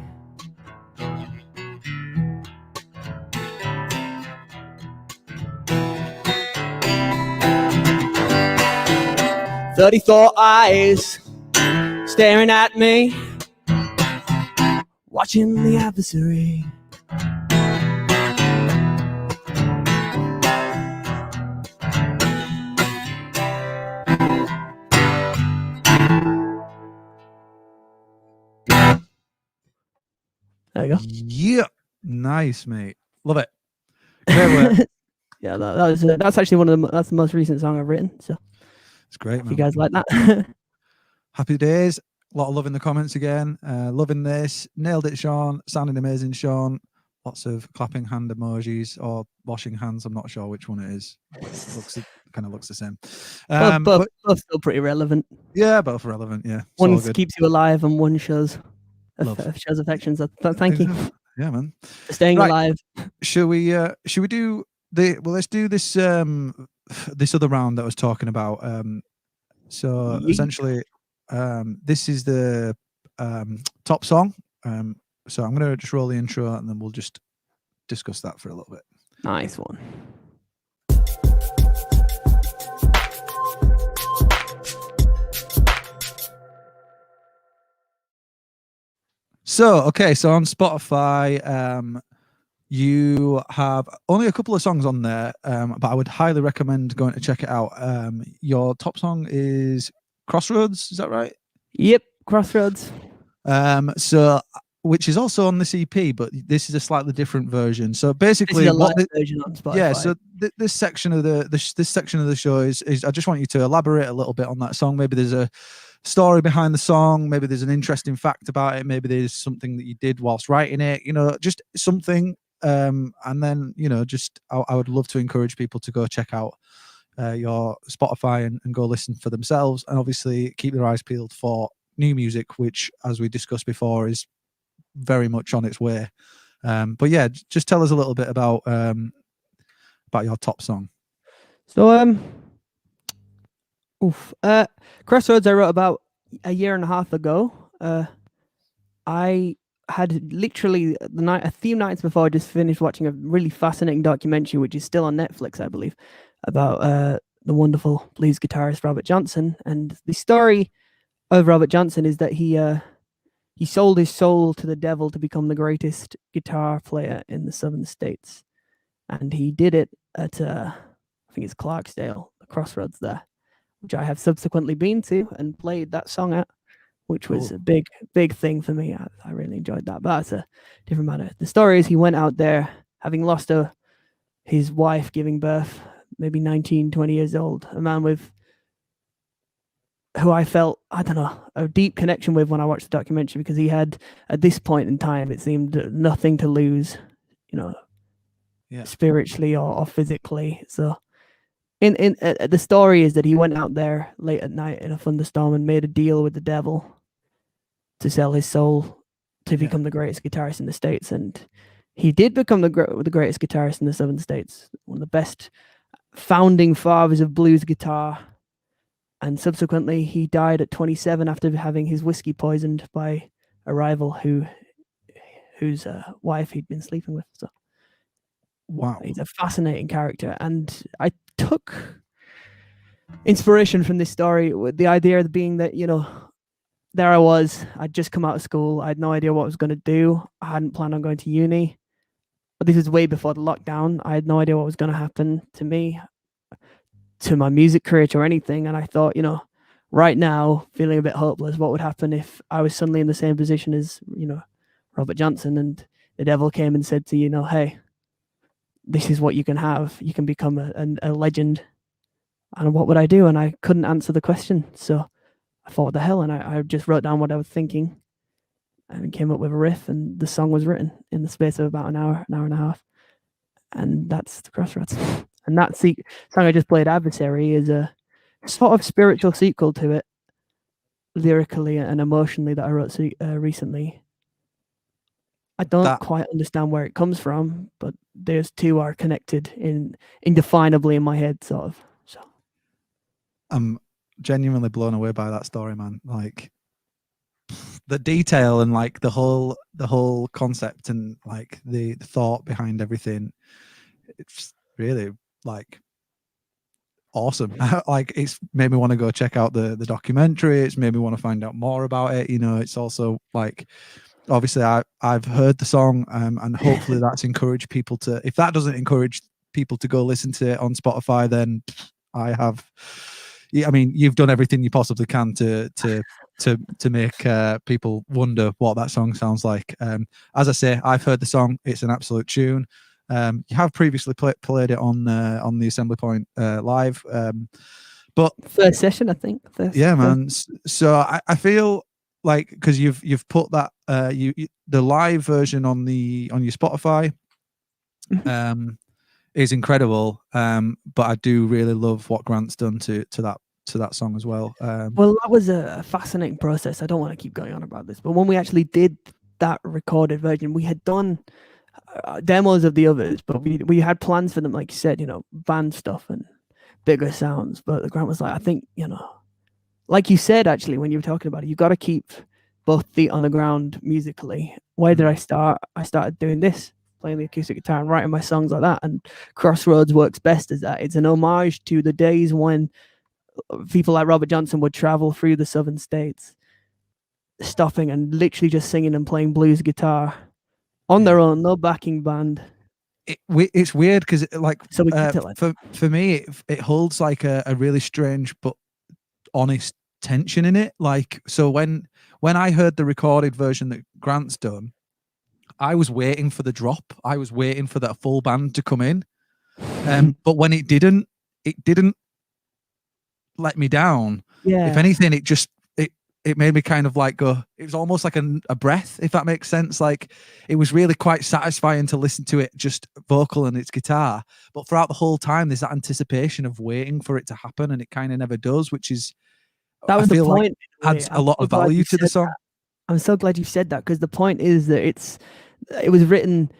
"34 eyes staring at me, watching the adversary." There you go. Yeah, nice, mate. Love it. Great work. Yeah, that's actually that's the most recent song I've written. So it's great, man. You guys like that? Happy days. A lot of love in the comments again. Loving this. Nailed it, Sean. Sounding amazing, Sean. Lots of clapping hand emojis or washing hands. I'm not sure which one it is. It kind of looks the same. Both still pretty relevant. Yeah, both relevant. Yeah. One keeps you alive and one shows affections. Thank you. Yeah, man. For staying alive. Should we do let's do this this other round that I was talking about. So essentially this is the top song. So I'm going to just roll the intro and then we'll just discuss that for a little bit. Nice one. So, okay, so on Spotify, you have only a couple of songs on there, but I would highly recommend going to check it out. Your top song is Crossroads, is that right? Yep, Crossroads. So, which is also on this EP, but this is a slightly different version. So basically, this is a live version on Spotify. Yeah. So this section of the show is I just want you to elaborate a little bit on that song. Maybe there's story behind the song. Maybe there's an interesting fact about it. Maybe there's something that you did whilst writing it. Just something. And then just I would love to encourage people to go check out your Spotify and go listen for themselves, and obviously keep their eyes peeled for new music, which, as we discussed before, is very much on its way. But yeah, just tell us a little bit about your top song. So Crossroads I wrote about a year and a half ago. I had literally a few nights before I just finished watching a really fascinating documentary, which is still on Netflix, I believe, about the wonderful blues guitarist Robert Johnson. And the story of Robert Johnson is that he sold his soul to the devil to become the greatest guitar player in the southern states. And he did it at, I think it's Clarksdale, the Crossroads there, which I have subsequently been to and played that song at, which was a big thing for me. I really enjoyed that, but that's a different matter. The story is he went out there having lost his wife giving birth, maybe 19, 20 years old, a man who I felt, I don't know, a deep connection with when I watched the documentary, because he had, at this point in time, it seemed nothing to lose, spiritually or physically. So in the story is that he went out there late at night in a thunderstorm and made a deal with the devil to sell his soul to become the greatest guitarist in the States. And he did become the greatest guitarist in the southern states, one of the best founding fathers of blues guitar. And subsequently, he died at 27 after having his whiskey poisoned by a rival whose wife he'd been sleeping with. So, wow, he's a fascinating character. And I took inspiration from this story, with the idea being that, there I was, I'd just come out of school. I had no idea what I was going to do. I hadn't planned on going to uni. But this was way before the lockdown. I had no idea what was going to happen to me, to my music career, or anything. And I thought, right now, feeling a bit hopeless, what would happen if I was suddenly in the same position as, Robert Johnson, and the devil came and said to you, hey, this is what you can have. You can become a legend. And what would I do? And I couldn't answer the question. So I thought, what the hell? And I just wrote down what I was thinking and came up with a riff, and the song was written in the space of about an hour and a half. And that's the Crossroads. And that song I just played, Adversary, is a sort of spiritual sequel to it, lyrically and emotionally, that I wrote recently. I don't quite understand where it comes from, but those two are connected indefinably in my head, sort of. So I'm genuinely blown away by that story, man. Like the detail and like the whole concept and like the thought behind everything. It's really like awesome. Like it's made me want to go check out the documentary. It's made me want to find out more about it. It's also like, obviously I've heard the song, and hopefully that's encouraged people to, if that doesn't encourage people to go listen to it on Spotify, then you've done everything you possibly can to make people wonder what that song sounds like. As I say, I've heard the song. It's an absolute tune. You have previously played it on the Assembly Point live, but first session, I think. Man. So I feel like, because you've put that the live version on your Spotify, is incredible. But I do really love what Grant's done to that song as well. Well, that was a fascinating process. I don't want to keep going on about this, but when we actually did that recorded version, we had done demos of the others, but we had plans for them, like you said, band stuff and bigger sounds. But Grant was like, I think, like you said, actually, when you were talking about it, you've got to keep both feet on the ground musically. Where did I start? I started doing this, playing the acoustic guitar and writing my songs like that. And Crossroads works best as that. It's an homage to the days when people like Robert Johnson would travel through the southern states, stopping and literally just singing and playing blues guitar on their own, no backing band. It's weird because, like, so for me, it holds like a really strange but honest tension in it. Like, so when I heard the recorded version that Grant's done, I was waiting for the drop. I was waiting for that full band to come in. But when it didn't let me down. Yeah. If anything, it it made me kind of like go, it was almost like a breath, if that makes sense. Like it was really quite satisfying to listen to it just vocal and its guitar, but throughout the whole time there's that anticipation of waiting for it to happen, and it kind of never does, which is, that was the point, like adds a lot of value to the song. I'm so glad you said that, because the point is that it was written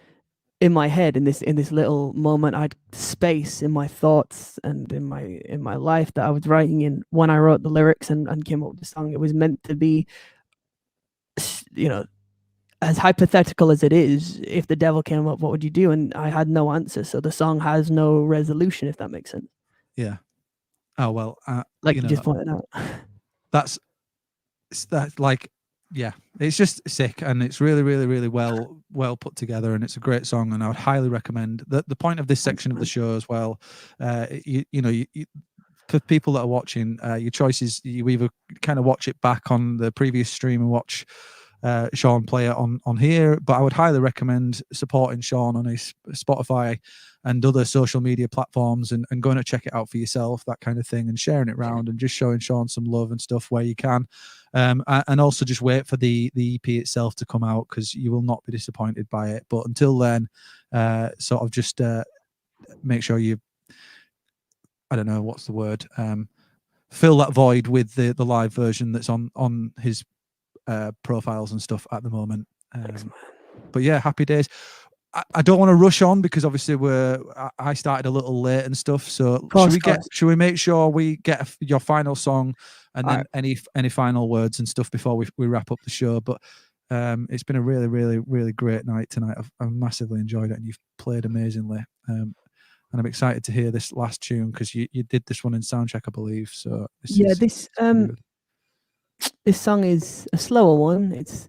in my head in this little moment. I had space in my thoughts and in my life that I was writing in when I wrote the lyrics and came up with the song. It was meant to be, you know, as hypothetical as it is. If the devil came up, what would you do? And I had no answer, so the song has no resolution, if that makes sense. Yeah. Oh well, like you just pointed out. That's like, yeah, it's just sick, and it's really, really, really well put together, and it's a great song, and I would highly recommend the point of this section of the show as well. You know, for people that are watching, your choice is you either kind of watch it back on the previous stream and watch Sean play it on here, but I would highly recommend supporting Sean on his Spotify and other social media platforms, and going to check it out for yourself, that kind of thing, and sharing it around and just showing Sean some love and stuff where you can. And also just wait for the EP itself to come out, because you will not be disappointed by it. But until then, sort of just make sure you, I don't know what's the word, fill that void with the live version that's on his profiles and stuff at the moment. But yeah, happy days. I don't want to rush on, because obviously I started a little late and stuff. So should we make sure we get your final song, and then any final words and stuff before we wrap up the show? But it's been a really, really, really great night tonight. I've massively enjoyed it, and you've played amazingly. And I'm excited to hear this last tune, because you did this one in Soundcheck, I believe. So this song is a slower one. It's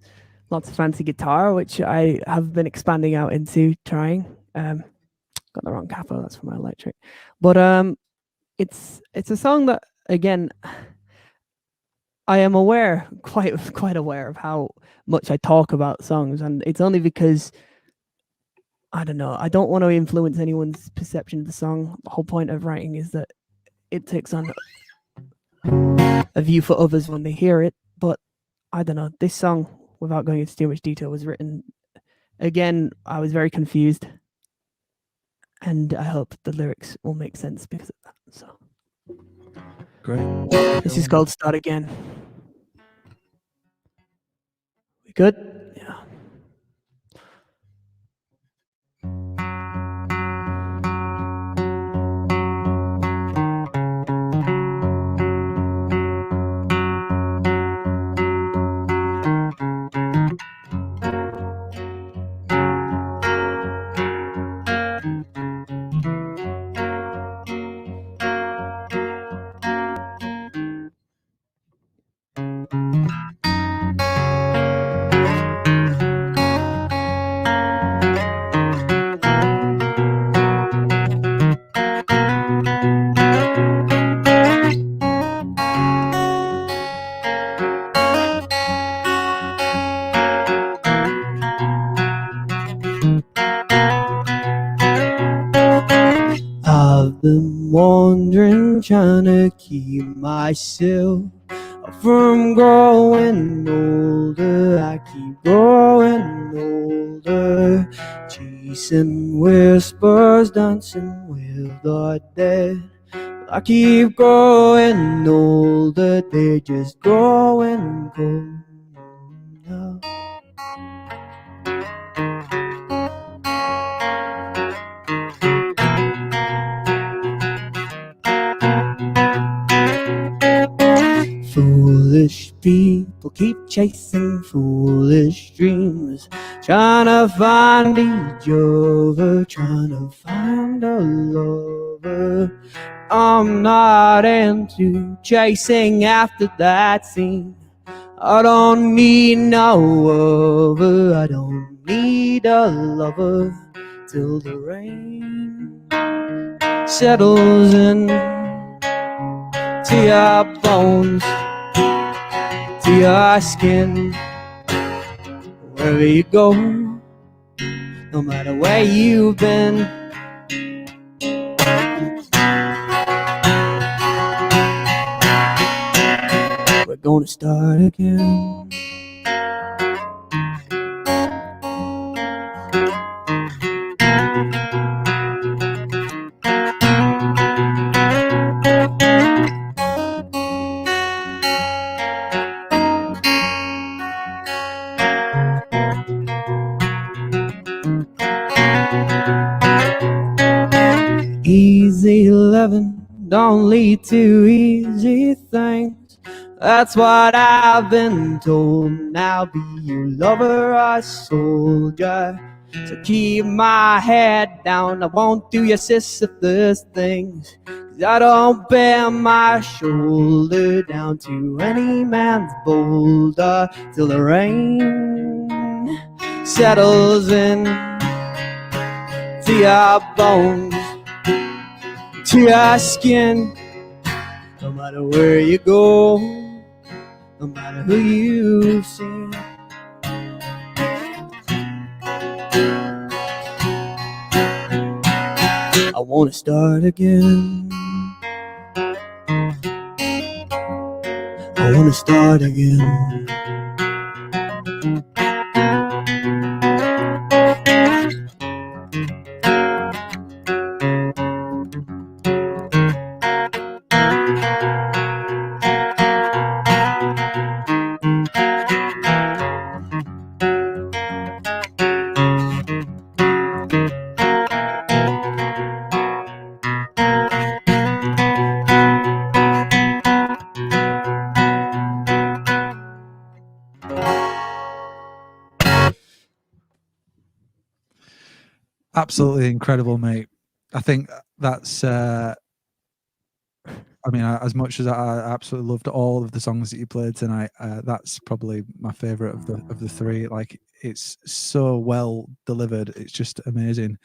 lots of fancy guitar, which I have been expanding out into trying. Got the wrong capo, that's for my electric. But it's a song that, again, I am quite aware of how much I talk about songs, and it's only because, I don't know, I don't want to influence anyone's perception of the song. The whole point of writing is that it takes on a view for others when they hear it. But I don't know, this song, without going into too much detail, was written, again, I was very confused, and I hope the lyrics will make sense because of that. So great. This is called Start Again. We good? Yeah. I've been wandering, trying to keep myself from growing older. I keep growing older, chasing whispers, dancing with the dead. I keep growing older, they're just growing cold now. Foolish people keep chasing foolish dreams, trying to find each other, trying to find a lover. I'm not into chasing after that scene. I don't need no other, I don't need a lover till the rain settles in to your bones, to your skin. Wherever you go, no matter where you've been, we're gonna start again. Easy loving don't lead to easy things. That's what I've been told. Now be your lover or soldier. So keep my head down. I won't do your sister's things. 'Cause I don't bear my shoulder down to any man's boulder till the rain settles in to your bones, to your skin. No matter where you go, no matter who you've seen. I wanna start again. I wanna start again. Absolutely incredible, mate. I think that's I mean, as much as I absolutely loved all of the songs that you played tonight, that's probably my favorite of the three. Like, it's so well delivered. It's just amazing.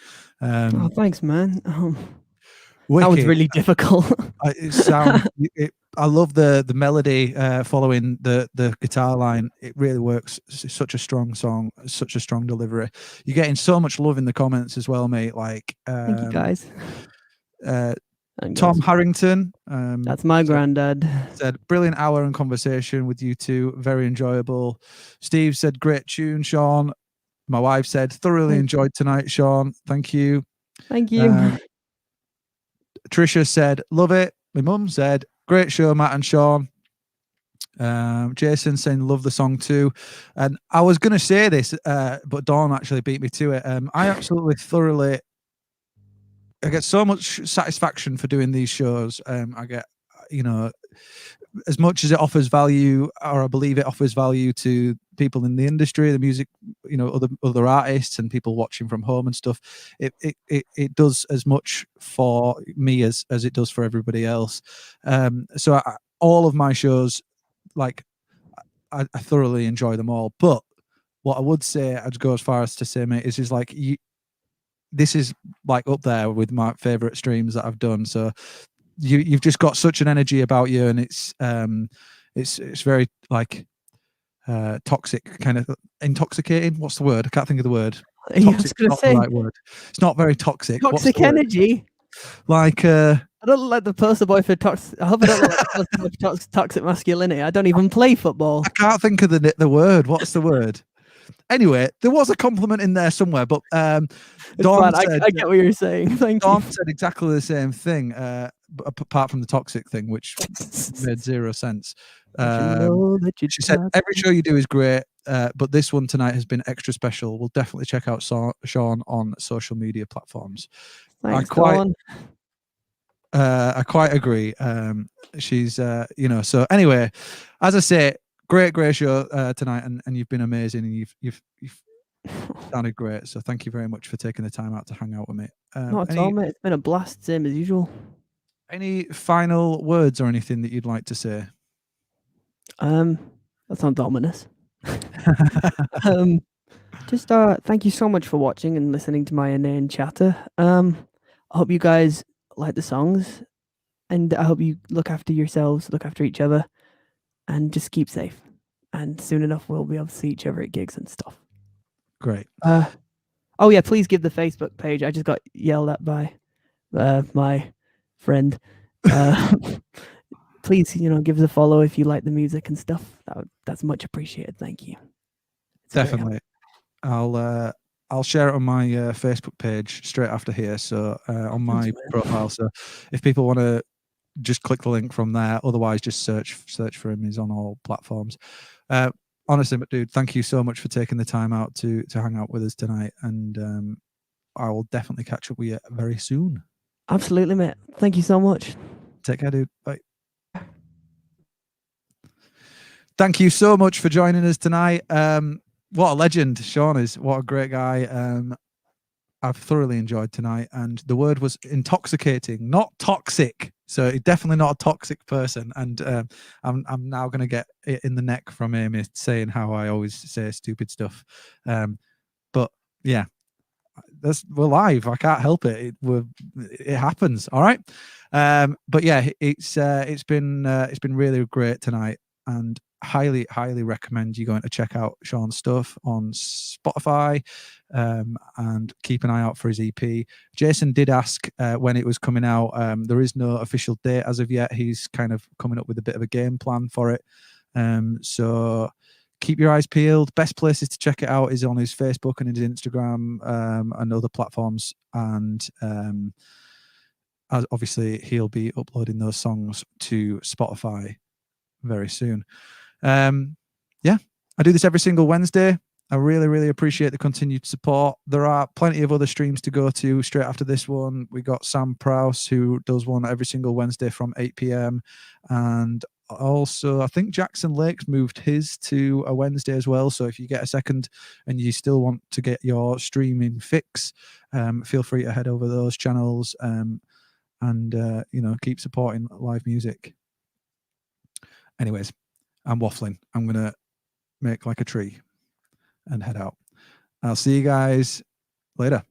Oh, thanks, man. That Wicked. was really difficult. It sounds. I love the melody following the guitar line. It really works. It's such a strong song, such a strong delivery. You're getting so much love in the comments as well, mate. Like, Thank you, guys. Tom Harrington, that's my granddad, said brilliant hour and conversation with you two, very enjoyable. Steve said great tune, Sean. My wife said thoroughly enjoyed tonight, Sean. Thank you. Thank you. Tricia said love it. My mum said great show, Matt and Sean. Jason saying love the song too. And I was going to say this, but Dawn actually beat me to it. I absolutely thoroughly, I get so much satisfaction for doing these shows. I get, you know, as much as it offers value, or I believe it offers value to people in the industry, the music, you know, other artists and people watching from home and stuff. It does as much for me as it does for everybody else. So all of my shows, like, I thoroughly enjoy them all. But what I would say, I'd go as far as to say, mate, is like this is like up there with my favorite streams that I've done. So you've just got such an energy about you, and it's very like toxic, kind of intoxicating. What's the word? I can't think of the word. Toxic is not the right word. It's not very toxic. Toxic energy. Like I don't look like the poster boy for toxic. I hope I don't look like the poster boy for toxic masculinity. I don't even play football. I can't think of the word. What's the word? Anyway, there was a compliment in there somewhere, but Dawn said, I get what you're saying. Thank Dawn you. said exactly the same thing, apart from the toxic thing, which made zero sense. She said, every show you do is great, but this one tonight has been extra special. We'll definitely check out Sean on social media platforms. Thanks, I quite agree. She's, you know, so anyway, as I say, great show tonight, and you've been amazing, and you've sounded great. So thank you very much for taking the time out to hang out with me. Not at all, mate. It's been a blast, same as usual. Any final words or anything that you'd like to say? That sounds ominous. Just thank you so much for watching and listening to my inane chatter. I hope you guys like the songs, and I hope you look after yourselves, look after each other, and just keep safe. And soon enough, we'll be able to see each other at gigs and stuff. Great. Oh yeah, please give the Facebook page. I just got yelled at by my friend please, give us a follow if you like the music and stuff. That's much appreciated. Thank you. Definitely. I'll share it on my Facebook page straight after here. So on my profile. So if people want to just click the link from there, otherwise just search for him. He's on all platforms. Honestly, but dude, thank you so much for taking the time out to hang out with us tonight. And I will definitely catch up with you very soon. Absolutely, mate. Thank you so much. Take care, dude. Bye. Thank you so much for joining us tonight. What a legend Sean is. What a great guy. I've thoroughly enjoyed tonight, and the word was intoxicating, not toxic. So he's definitely not a toxic person. And I'm now going to get it in the neck from Amy saying how I always say stupid stuff. But yeah, we're live. I can't help it. It happens. All right. But yeah, it's been really great tonight, and highly recommend you going to check out Sean's stuff on Spotify, and keep an eye out for his EP. Jason did ask when it was coming out. There is no official date as of yet. He's kind of coming up with a bit of a game plan for it. So keep your eyes peeled. Best places to check it out is on his Facebook and his Instagram, and other platforms. And as obviously he'll be uploading those songs to Spotify very soon. Yeah, I do this every single Wednesday. I really appreciate the continued support. There are plenty of other streams to go to straight after this one. We got Sam Prowse, who does one every single Wednesday from 8 p.m. And also, I think Jackson Lakes moved his to a Wednesday as well. So if you get a second and you still want to get your streaming fix, feel free to head over those channels, and keep supporting live music. Anyways, I'm waffling. I'm going to make like a tree and head out. I'll see you guys later.